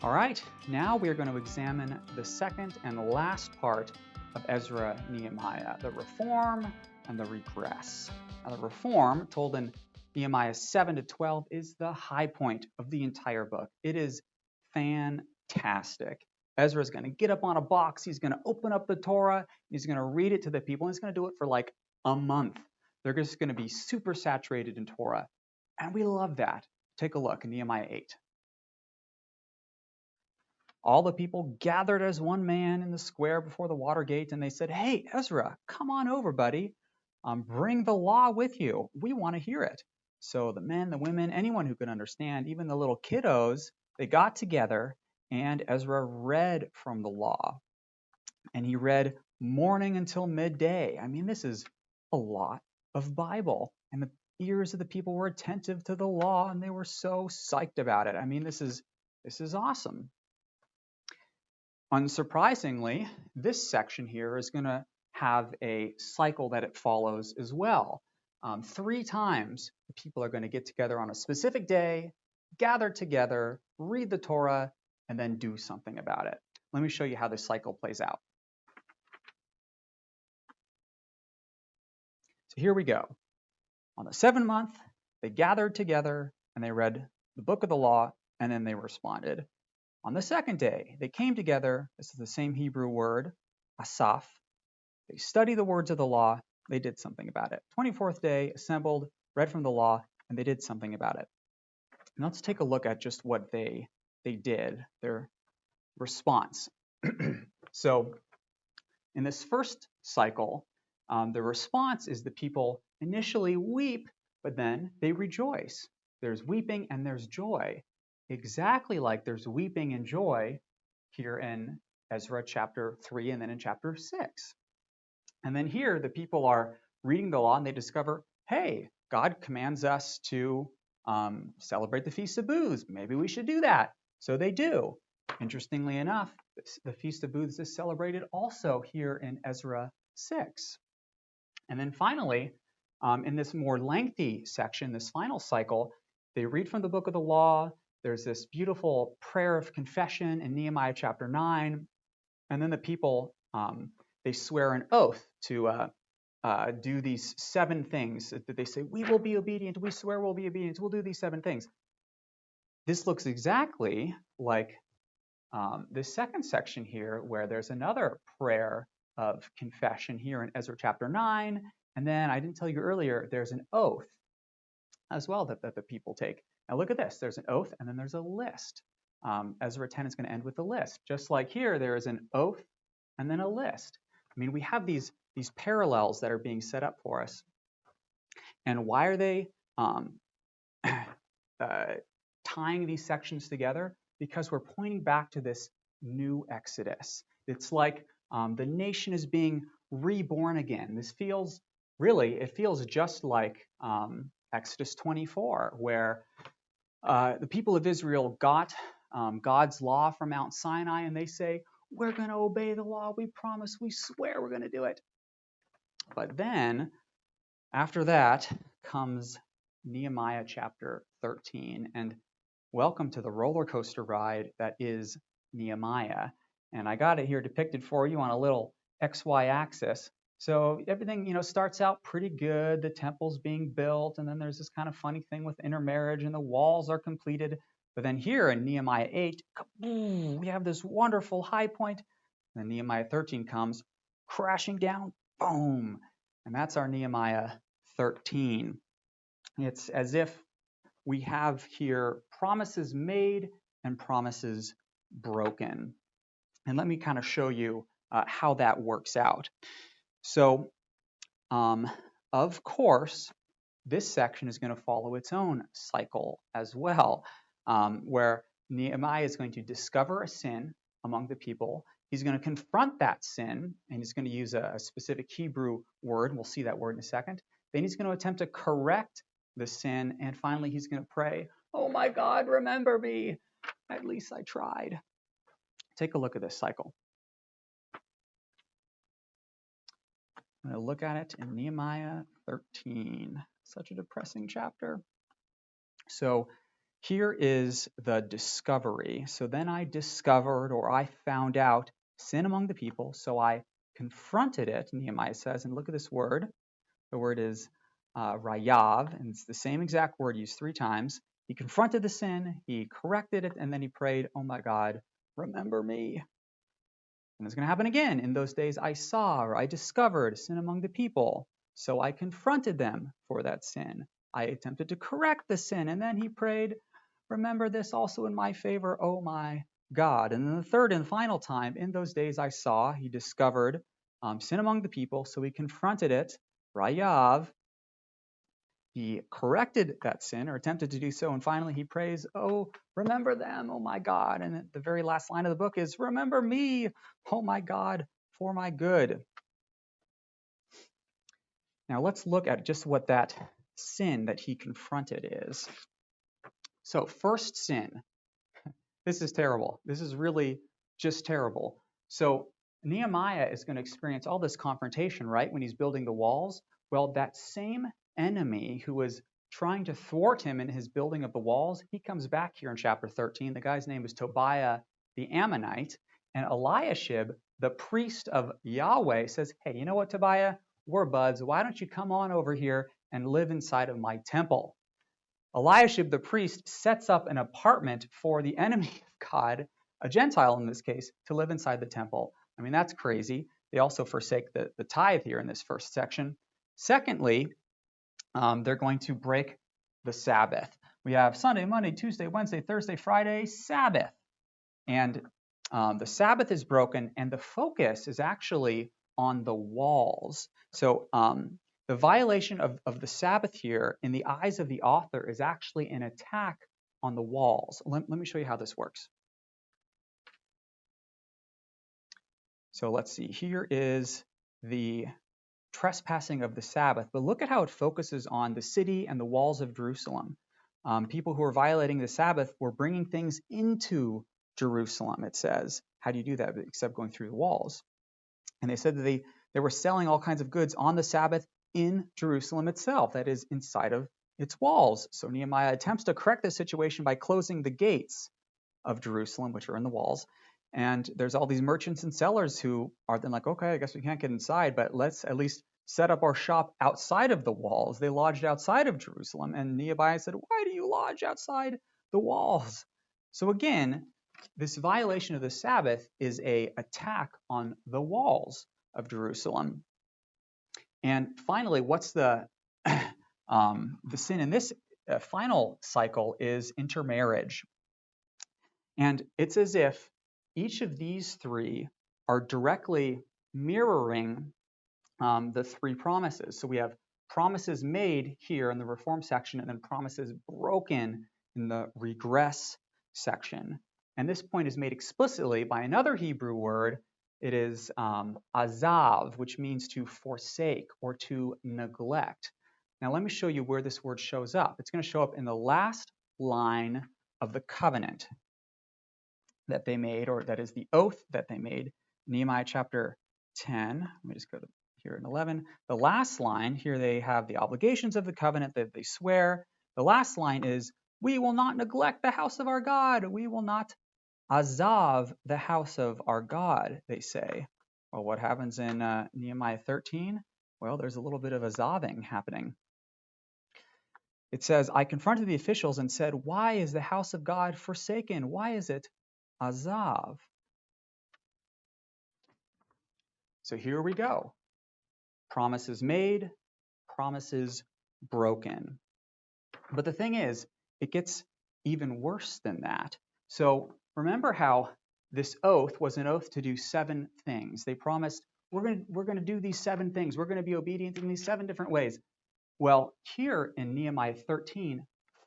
All right, now we are going to examine the second and last part of Ezra-Nehemiah, the reform and the regress. Now, the reform, told in Nehemiah 7 to 12, is the high point of the entire book. It is fantastic. Ezra is going to get up on a box, he's going to open up the Torah, he's going to read it to the people, and he's going to do it for like a month. They're just going to be super saturated in Torah. And we love that. Take a look in Nehemiah 8. All the people gathered as one man in the square before the water gate, and they said, "Hey, Ezra, come on over, buddy. Bring the law with you. We want to hear it." So the men, the women, anyone who could understand, even the little kiddos, they got together, and Ezra read from the law. And he read morning until midday. I mean, this is a lot of Bible. And the ears of the people were attentive to the law, and they were so psyched about it. I mean, this is awesome. Unsurprisingly, this section here is going to have a cycle that it follows as well. 3 times the people are going to get together on a specific day, gather together, read the Torah, and then do something about it. Let me show you how this cycle plays out. So here we go. On the 7th month, they gathered together and they read the book of the law, and then they responded. On the 2nd day, they came together. This is the same Hebrew word, asaph. They studied the words of the law. They did something about it. 24th day, assembled, read from the law, and they did something about it. And let's take a look at just what they did, their response. So in this first cycle, the response is the people initially weep, but then they rejoice. There's weeping and there's joy. Exactly like there's weeping and joy here in Ezra chapter 3 and then in chapter 6. And then here the people are reading the law and they discover, hey, God commands us to celebrate the Feast of Booths. Maybe we should do that. So they do. Interestingly enough, the Feast of Booths is celebrated also here in Ezra 6. And then finally, in this more lengthy section, this final cycle, they read from the book of the law. There's this beautiful prayer of confession in Nehemiah chapter 9. And then the people, they swear an oath to do these 7 things that they say, we will be obedient, we swear we'll be obedient, we'll do these 7 things. This looks exactly like this second section here, where there's another prayer of confession here in Ezra chapter 9. And then I didn't tell you earlier, there's an oath as well that the people take. Now look at this. There's an oath and then there's a list. Ezra 10 is going to end with a list. Just like here, there is an oath and then a list. I mean, we have these parallels that are being set up for us. And why are they tying these sections together? Because we're pointing back to this new Exodus. It's like the nation is being reborn again. This feels just like Exodus 24, where the people of Israel got God's law from Mount Sinai, and they say, we're going to obey the law. We promise. We swear we're going to do it. But then, after that, comes Nehemiah chapter 13. And welcome to the roller coaster ride that is Nehemiah. And I got it here depicted for you on a little XY axis. So everything, starts out pretty good. The temple's being built, and then there's this kind of funny thing with intermarriage, and the walls are completed. But then here in Nehemiah 8, kaboom, we have this wonderful high point. And then Nehemiah 13 comes crashing down, boom. And that's our Nehemiah 13. It's as if we have here promises made and promises broken. And let me kind of show you how that works out. So, of course, this section is going to follow its own cycle as well, where Nehemiah is going to discover a sin among the people. He's going to confront that sin, and he's going to use a specific Hebrew word. We'll see that word in a second. Then he's going to attempt to correct the sin, and finally he's going to pray, oh my God, remember me. At least I tried. Take a look at this cycle. I'm going to look at it in Nehemiah 13. Such a depressing chapter. So Here is the discovery. So then I discovered, or I found out, sin among the people, so I confronted it, Nehemiah says, and look at this word. The word is rayav, and it's the same exact word used 3 times. He confronted the sin, he corrected it, and then he prayed, oh my God, remember me. And it's going to happen again. In those days I saw, or I discovered sin among the people, so I confronted them for that sin. I attempted to correct the sin, and then he prayed, remember this also in my favor, oh my God. And then the third and final time, in those days I saw, he discovered sin among the people, so he confronted it, rayav. He corrected that sin, or attempted to do so, and finally he prays, oh, remember them, oh my God. And the very last line of the book is, remember me, oh my God, for my good. Now let's look at just what that sin that he confronted is. So first sin, this is terrible. This is really just terrible. So Nehemiah is going to experience all this confrontation, right, when he's building the walls. Well, that same enemy who was trying to thwart him in his building of the walls, he comes back here in chapter 13. The guy's name is Tobiah the Ammonite. And Eliashib, the priest of Yahweh, says, hey, you know what, Tobiah? We're buds. Why don't you come on over here and live inside of my temple? Eliashib the priest sets up an apartment for the enemy of God, a Gentile in this case, to live inside the temple. I mean, that's crazy. They also forsake the tithe here in this first section. Secondly, they're going to break the Sabbath. We have Sunday, Monday, Tuesday, Wednesday, Thursday, Friday, Sabbath. And the Sabbath is broken, and the focus is actually on the walls. So the violation of the Sabbath here, in the eyes of the author, is actually an attack on the walls. Let me show you how this works. So let's see. Here is the trespassing of the Sabbath, but look at how it focuses on the city and the walls of Jerusalem. People who are violating the Sabbath were bringing things into Jerusalem, it says. How do you do that except going through the walls? And they said that they were selling all kinds of goods on the Sabbath in Jerusalem itself, that is, inside of its walls. So Nehemiah attempts to correct this situation by closing the gates of Jerusalem, which are in the walls. And there's all these merchants and sellers who are then like, okay, I guess we can't get inside, but let's at least set up our shop outside of the walls. They lodged outside of Jerusalem. And Nehemiah said, why do you lodge outside the walls? So again, this violation of the Sabbath is an attack on the walls of Jerusalem. And finally, what's the sin in this final cycle is intermarriage. And it's as if each of these 3 are directly mirroring the 3 promises. So we have promises made here in the reform section, and then promises broken in the regress section. And this point is made explicitly by another Hebrew word. It is azav, which means to forsake or to neglect. Now let me show you where this word shows up. It's going to show up in the last line of the covenant that they made, or that is the oath that they made. Nehemiah chapter 10. Let me just go to here in 11. The last line, here they have the obligations of the covenant that they swear. The last line is, we will not neglect the house of our God. We will not azav the house of our God, they say. Well, what happens in Nehemiah 13? Well, there's a little bit of azaving happening. It says, I confronted the officials and said, why is the house of God forsaken? Why is it azav? So here we go. Promises made, promises broken. But the thing is, it gets even worse than that. So remember how this oath was an oath to do 7 things. They promised, we're going to do these 7 things. We're going to be obedient in these 7 different ways. Well, here in Nehemiah 13,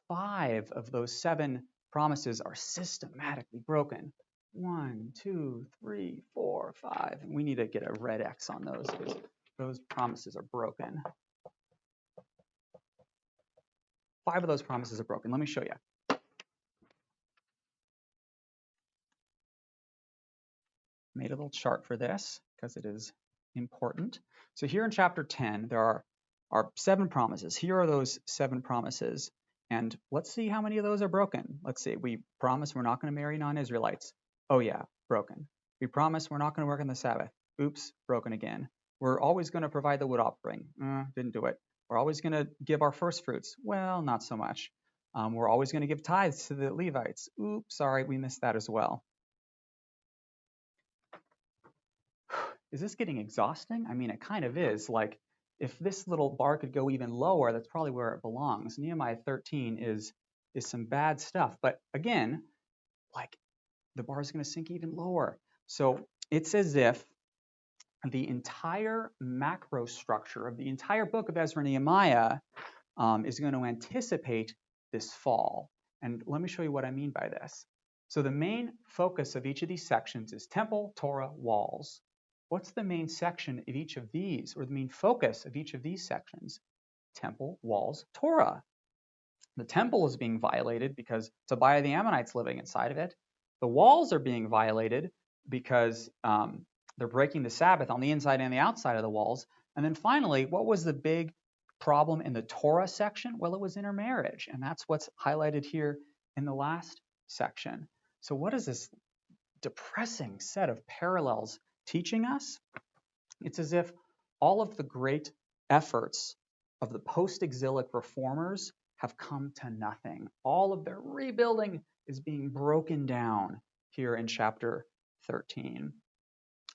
5 of those 7 promises are systematically broken. 1, 2, 3, 4, 5. And we need to get a red X on those because those promises are broken. 5 of those promises are broken. Let me show you. Made a little chart for this because it is important. So here in chapter 10, there are 7 promises. Here are those 7 promises. And let's see how many of those are broken. Let's see. We promise we're not going to marry non-Israelites. Oh yeah, broken. We promise we're not going to work on the Sabbath. Oops, broken again. We're always going to provide the wood offering. Didn't do it. We're always going to give our first fruits. Well, not so much. We're always going to give tithes to the Levites. Oops, sorry, we missed that as well. Is this getting exhausting? I mean, it kind of is. Like, if this little bar could go even lower, that's probably where it belongs. Nehemiah 13 is some bad stuff. But again, like, the bar is going to sink even lower. So it's as if the entire macro structure of the entire book of Ezra-Nehemiah is going to anticipate this fall. And let me show you what I mean by this. So the main focus of each of these sections is temple, Torah, walls. What's the main section of each of these, or the main focus of each of these sections? Temple, walls, Torah. The temple is being violated because Tobiah the Ammonite's living inside of it. The walls are being violated because they're breaking the Sabbath on the inside and the outside of the walls. And then finally, what was the big problem in the Torah section? Well, it was intermarriage, and that's what's highlighted here in the last section. So what is this depressing set of parallels teaching us? It's as if all of the great efforts of the post-exilic reformers have come to nothing. All of their rebuilding is being broken down here in chapter 13.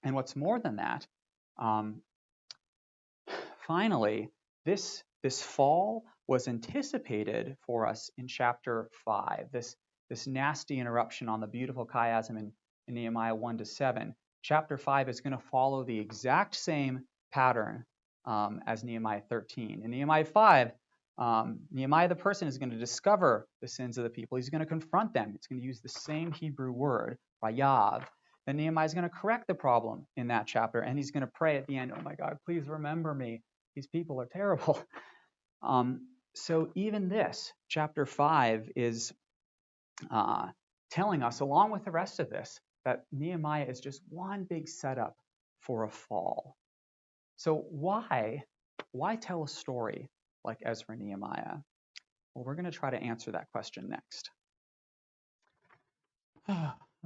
And what's more than that, finally, this fall was anticipated for us in chapter 5, this nasty interruption on the beautiful chiasm in Nehemiah 1-7. Chapter 5 is going to follow the exact same pattern as Nehemiah 13. In Nehemiah 5, Nehemiah the person is going to discover the sins of the people. He's going to confront them. It's going to use the same Hebrew word, rayav. Then Nehemiah is going to correct the problem in that chapter, and he's going to pray at the end, oh my God, please remember me. These people are terrible. So even this, chapter 5, is telling us, along with the rest of this, that Nehemiah is just one big setup for a fall. So why tell a story like Ezra-Nehemiah? Well, we're going to try to answer that question next.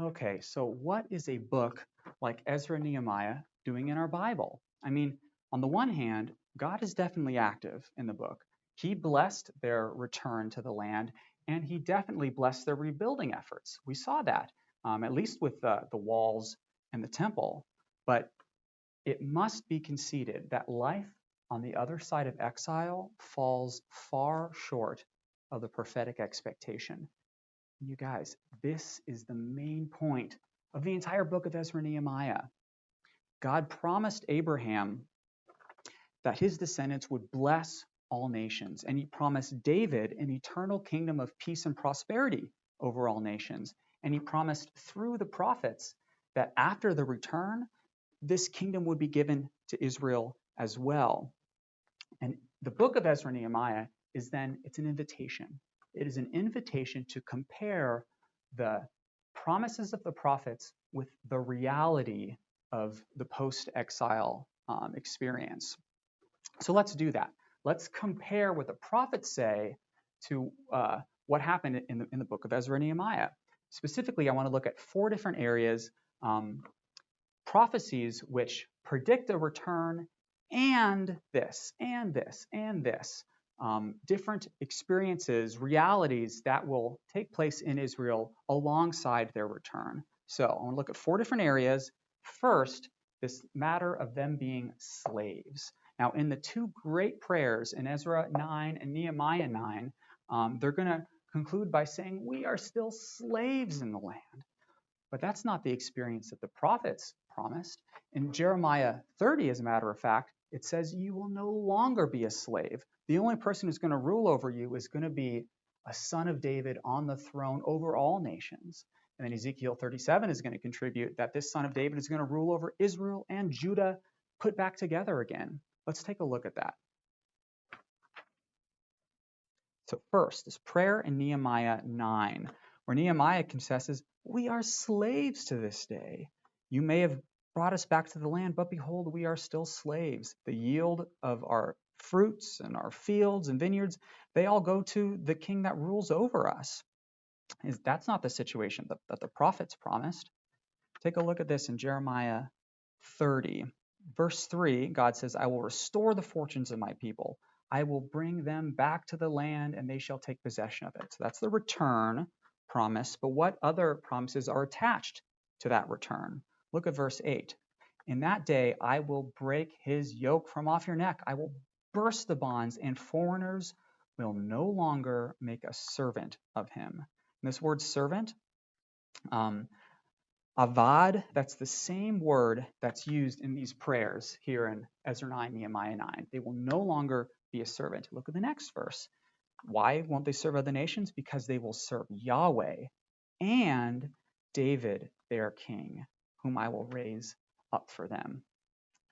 Okay, so what is a book like Ezra-Nehemiah doing in our Bible? I mean, on the one hand, God is definitely active in the book. He blessed their return to the land, and he definitely blessed their rebuilding efforts. We saw that, at least with the walls and the temple. But it must be conceded that life on the other side of exile falls far short of the prophetic expectation. You guys, this is the main point of the entire book of Ezra-Nehemiah. God promised Abraham that his descendants would bless all nations, and he promised David an eternal kingdom of peace and prosperity over all nations. And he promised through the prophets that after the return, this kingdom would be given to Israel as well. And the book of Ezra-Nehemiah is then, it's an invitation. It is an invitation to compare the promises of the prophets with the reality of the post-exile experience. So let's do that. Let's compare what the prophets say to what happened in the book of Ezra-Nehemiah. Specifically, I want to look at 4 different areas, prophecies which predict a return, and this, and this, and this. Different experiences, realities that will take place in Israel alongside their return. So I want to look at 4 different areas. First, this matter of them being slaves. Now, in the 2 great prayers in Ezra 9 and Nehemiah 9, they're going to conclude by saying, we are still slaves in the land. But that's not the experience that the prophets promised. In Jeremiah 30, as a matter of fact, it says you will no longer be a slave. The only person who's going to rule over you is going to be a son of David on the throne over all nations. And then Ezekiel 37 is going to contribute that this son of David is going to rule over Israel and Judah put back together again. Let's take a look at that. So first, this prayer in Nehemiah 9, where Nehemiah confesses, we are slaves to this day. You may have brought us back to the land, but behold, we are still slaves. The yield of our fruits and our fields and vineyards, they all go to the king that rules over us. That's not the situation that the prophets promised. Take a look at this in Jeremiah 30. Verse 3, God says, I will restore the fortunes of my people. I will bring them back to the land, and they shall take possession of it. So that's the return promise. But what other promises are attached to that return? Look at verse 8. In that day, I will break his yoke from off your neck. I will burst the bonds, and foreigners will no longer make a servant of him. And this word servant, avad, that's the same word that's used in these prayers here in Ezra 9, Nehemiah 9. They will no longer be a servant. Look at the next verse. Why won't they serve other nations? Because they will serve Yahweh and David, their king, whom I will raise up for them.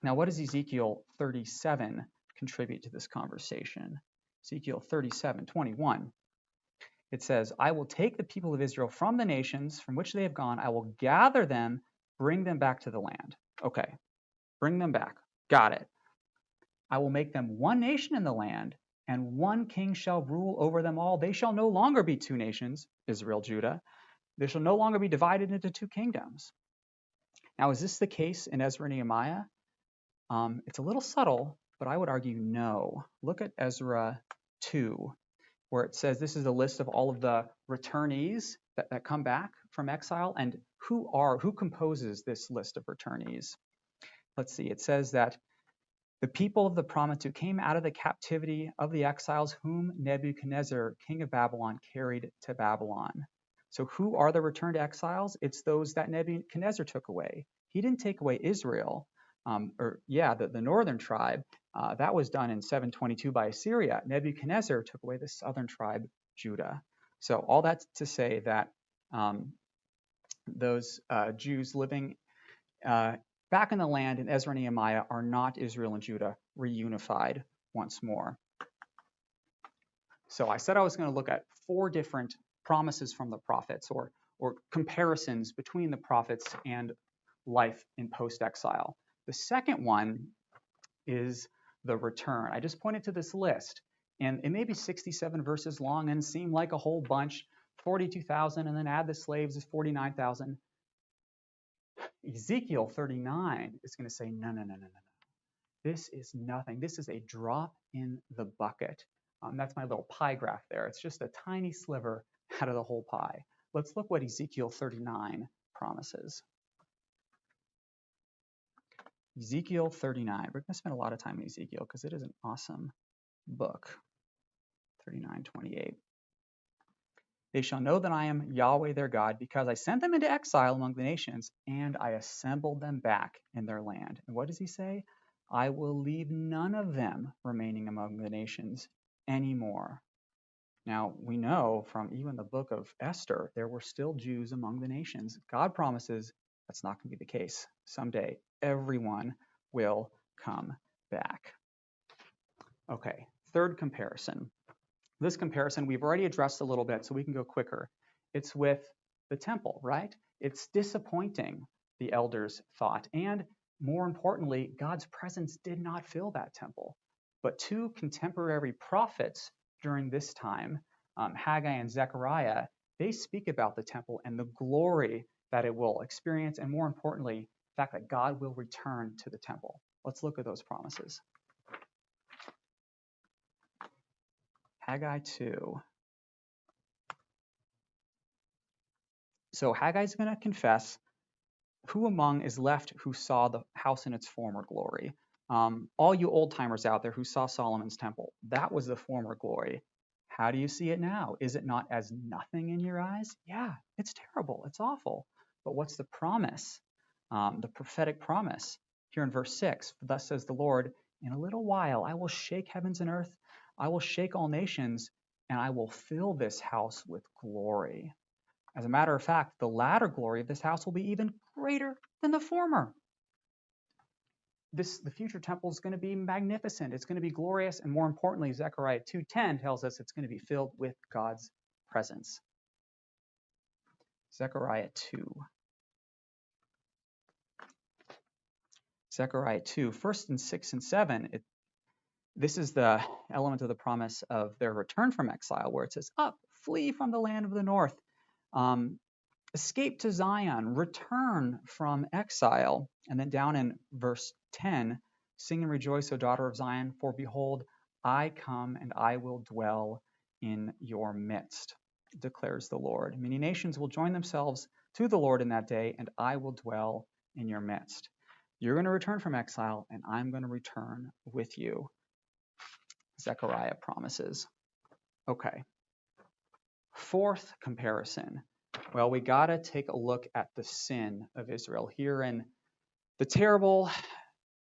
Now, what does Ezekiel 37 contribute to this conversation? Ezekiel 37:21. It says, I will take the people of Israel from the nations from which they have gone. I will gather them, bring them back to the land. Okay, bring them back. Got it. I will make them one nation in the land, and one king shall rule over them all. They shall no longer be two nations, Israel, Judah. They shall no longer be divided into two kingdoms. Now, is this the case in Ezra-Nehemiah? It's a little subtle, but I would argue no. Look at Ezra 2. Where it says this is a list of all of the returnees that come back from exile, and who composes this list of returnees. Let's see, it says that the people of the promise who came out of the captivity of the exiles whom Nebuchadnezzar, king of Babylon, carried to Babylon. So who are the returned exiles? It's those that Nebuchadnezzar took away. He didn't take away Israel, the northern tribe. That was done in 722 by Assyria. Nebuchadnezzar took away the southern tribe, Judah. So all that's to say that those Jews living back in the land in Ezra and Nehemiah are not Israel and Judah reunified once more. So I said I was going to look at 4 different promises from the prophets, or comparisons between the prophets and life in post-exile. The second one is the return. I just pointed to this list, and it may be 67 verses long and seem like a whole bunch, 42,000, and then add the slaves is 49,000. Ezekiel 39 is going to say, no. This is nothing. This is a drop in the bucket. That's my little pie graph there. It's just a tiny sliver out of the whole pie. Let's look what Ezekiel 39 promises. Ezekiel 39. We're going to spend a lot of time in Ezekiel because it is an awesome book. 39:28. They shall know that I am Yahweh their God, because I sent them into exile among the nations, and I assembled them back in their land. And what does he say? I will leave none of them remaining among the nations anymore. Now, we know from even the book of Esther, there were still Jews among the nations. God promises that's not going to be the case. Someday, everyone will come back. Okay, third comparison. This comparison we've already addressed a little bit, so we can go quicker. It's with the temple, right? It's disappointing, the elders thought. And more importantly, God's presence did not fill that temple. But 2 contemporary prophets during this time, Haggai and Zechariah, they speak about the temple and the glory that it will experience, and more importantly, the fact that God will return to the temple. Let's look at those promises. Haggai 2. So Haggai's going to confess, who among is left who saw the house in its former glory? All you old timers out there who saw Solomon's temple, that was the former glory. How do you see it now? Is it not as nothing in your eyes? Yeah, it's terrible. It's awful. But what's the promise? The prophetic promise here in verse 6. Thus says the Lord, in a little while I will shake heavens and earth. I will shake all nations, and I will fill this house with glory. As a matter of fact, the latter glory of this house will be even greater than the former. The future temple is going to be magnificent. It's going to be glorious. And more importantly, Zechariah 2:10 tells us it's going to be filled with God's presence. Zechariah 2. Zechariah 2, first in 6 and 7, This is the element of the promise of their return from exile, where it says, up, flee from the land of the north, escape to Zion, return from exile. And then down in verse 10, sing and rejoice, O daughter of Zion, for behold, I come and I will dwell in your midst, declares the Lord. Many nations will join themselves to the Lord in that day, and I will dwell in your midst. You're going to return from exile, and I'm going to return with you, Zechariah promises. Okay. Fourth comparison. Well, we got to take a look at the sin of Israel here in the terrible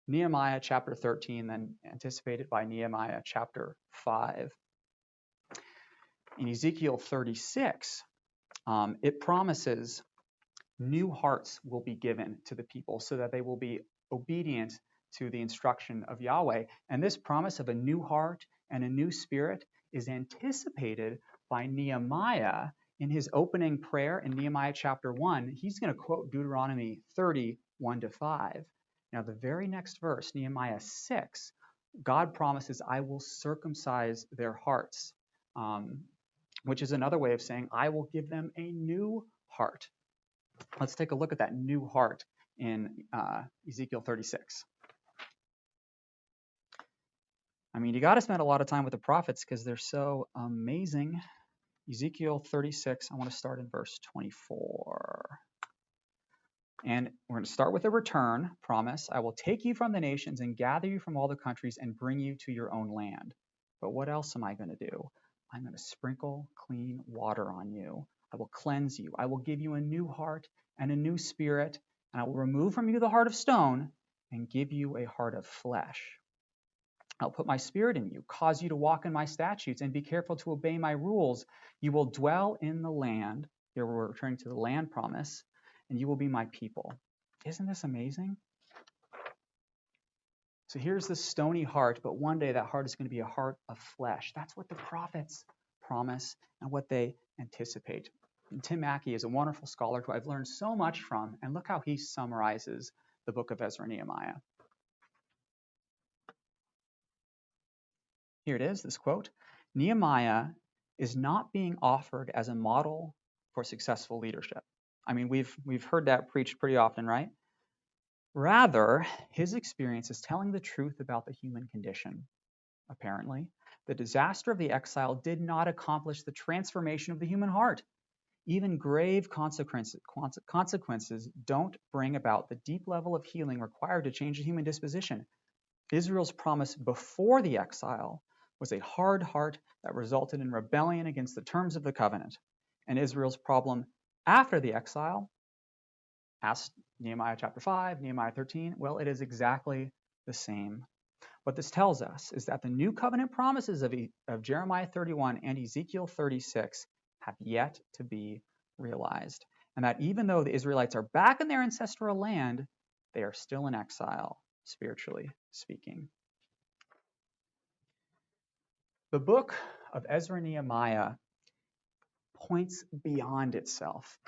Nehemiah chapter 13, then anticipated by Nehemiah chapter 5. In Ezekiel 36, it promises new hearts will be given to the people so that they will be obedient to the instruction of Yahweh. And this promise of a new heart and a new spirit is anticipated by Nehemiah in his opening prayer in Nehemiah chapter 1. He's going to quote Deuteronomy 30:1-5. Now, the very next verse, Nehemiah 6, God promises, I will circumcise their hearts, which is another way of saying, I will give them a new heart. Let's take a look at that new heart in Ezekiel 36. I mean, you got to spend a lot of time with the prophets because they're so amazing. Ezekiel 36, I want to start in verse 24. And we're going to start with a return promise. I will take you from the nations and gather you from all the countries and bring you to your own land. But what else am I going to do? I'm going to sprinkle clean water on you. I will cleanse you. I will give you a new heart and a new spirit. And I will remove from you the heart of stone and give you a heart of flesh. I'll put my spirit in you, cause you to walk in my statutes, and be careful to obey my rules. You will dwell in the land. Here we're returning to the land promise, and you will be my people. Isn't this amazing? So here's the stony heart, but one day that heart is going to be a heart of flesh. That's what the prophets promise and what they anticipate. And Tim Mackey is a wonderful scholar who I've learned so much from, and look how he summarizes the book of Ezra-Nehemiah. Here it is, this quote. Nehemiah is not being offered as a model for successful leadership. I mean, we've heard that preached pretty often, right? Rather, his experience is telling the truth about the human condition. Apparently, the disaster of the exile did not accomplish the transformation of the human heart. Even grave consequences don't bring about the deep level of healing required to change the human disposition. Israel's promise before the exile was a hard heart that resulted in rebellion against the terms of the covenant. And Israel's problem after the exile, asked Nehemiah chapter 5, Nehemiah 13, well, it is exactly the same. What this tells us is that the new covenant promises of Jeremiah 31 and Ezekiel 36 have yet to be realized. And that even though the Israelites are back in their ancestral land, they are still in exile, spiritually speaking. The book of Ezra-Nehemiah points beyond itself.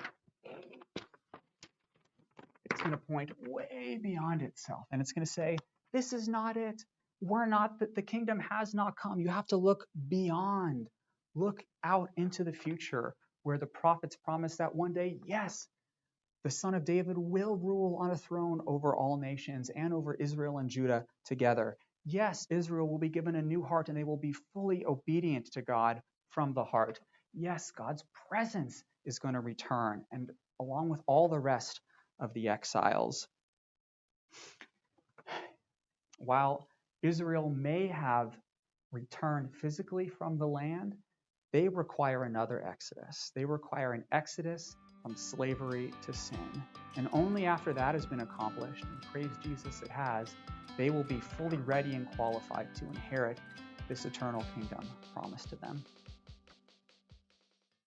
It's going to point way beyond itself. And it's going to say, this is not it. We're not, the kingdom has not come. You have to look beyond. Look out into the future where the prophets promise that one day, yes, the son of David will rule on a throne over all nations and over Israel and Judah together. Yes, Israel will be given a new heart and they will be fully obedient to God from the heart. Yes, God's presence is going to return, and along with all the rest of the exiles. While Israel may have returned physically from the land, they require another exodus. They require an exodus from slavery to sin. And only after that has been accomplished, and praise Jesus it has, they will be fully ready and qualified to inherit this eternal kingdom promised to them.